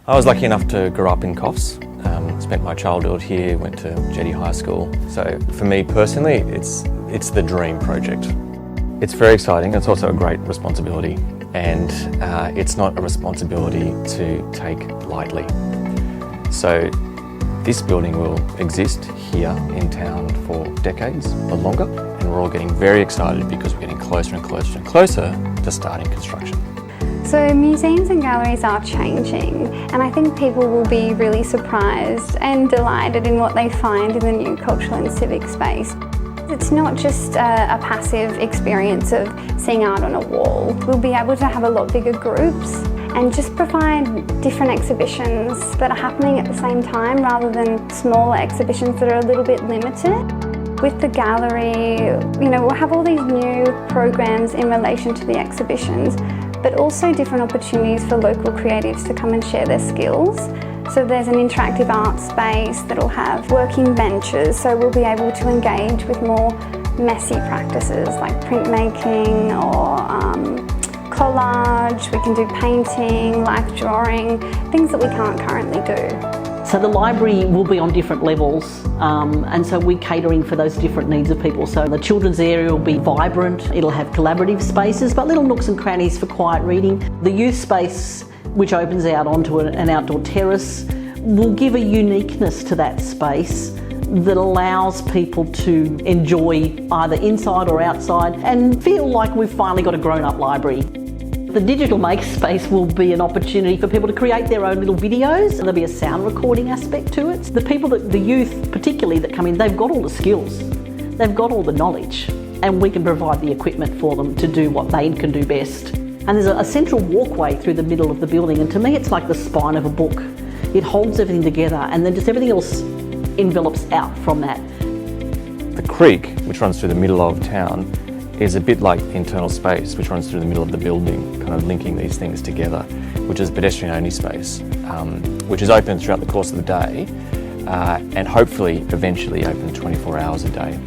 I was lucky enough to grow up in 𝗬𝗿𝗶𝗹. Spent my childhood here, went to 𝗬𝗿𝗰𝗲 High School. So for me personally, it's the dream project. It's very exciting. It's also a great responsibility, and it's not a responsibility to take lightly. So this building will exist here in town for decades or longer, and we're all getting very excited because we're getting closer and closer and closer to starting construction. So museums and galleries are changing, and I think people will be really surprised and delighted in what they find in the new cultural and civic space. It's not just a passive experience of seeing art on a wall. We'll be able to have a lot bigger groups and just provide different exhibitions that are happening at the same time rather than smaller exhibitions that are a little bit limited. With the gallery, we'll have all these new programs in relation to the exhibitions, but also different opportunities for local creatives to come and share their skills. So there's an interactive art space that'll have working benches, so we'll be able to engage with more messy practices like printmaking or collage. We can do painting, life drawing, things that we can't currently do. So the library will be on different levels, and so we're catering for those different needs of people. So the children's area will be vibrant, it'll have collaborative spaces, but little nooks and crannies for quiet reading. The youth space, which opens out onto an outdoor terrace, will give a uniqueness to that space that allows people to enjoy either inside or outside and feel like we've finally got a grown-up library. The digital makerspace will be an opportunity for people to create their own little videos. There'll be a sound recording aspect to it. The youth particularly that come in, they've got all the skills, they've got all the knowledge, and we can provide the equipment for them to do what they can do best. And there's a central walkway through the middle of the building, and to me it's like the spine of a book. It holds everything together, and then just everything else envelops out from that. The creek, which runs through the middle of town, is a bit like internal space, which runs through the middle of the building, kind of linking these things together, which is pedestrian-only space, which is open throughout the course of the day, and hopefully eventually open 24 hours a day.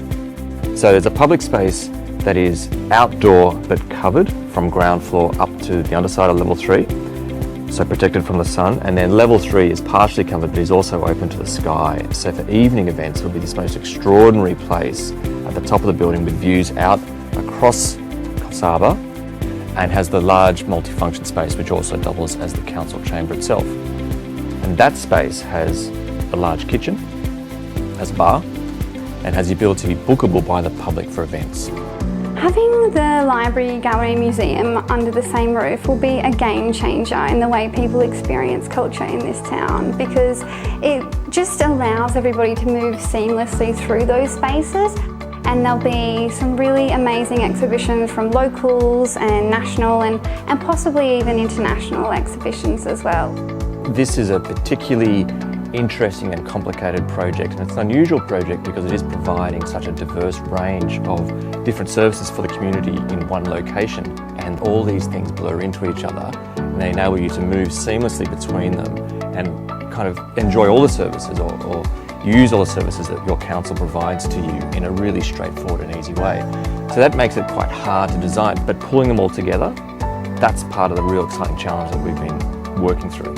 So there's a public space that is outdoor but covered from ground floor up to the underside of level 3, so protected from the sun, and then level 3 is partially covered but is also open to the sky. So for evening events, it'll be this most extraordinary place at the top of the building with views out across 𝗬𝗿𝗶𝗹, and has the large multifunction space which also doubles as the council chamber itself. And that space has a large kitchen, has a bar, and has the ability to be bookable by the public for events. Having the library, gallery and museum under the same roof will be a game changer in the way people experience culture in this town, because it just allows everybody to move seamlessly through those spaces. And there'll be some really amazing exhibitions from locals and national and possibly even international exhibitions as well. This is a particularly interesting and complicated project, and it's an unusual project because it is providing such a diverse range of different services for the community in one location, and all these things blur into each other and they enable you to move seamlessly between them and kind of enjoy all the services or use all the services that your council provides to you in a really straightforward and easy way. So that makes it quite hard to design, but pulling them all together, that's part of the real exciting challenge that we've been working through.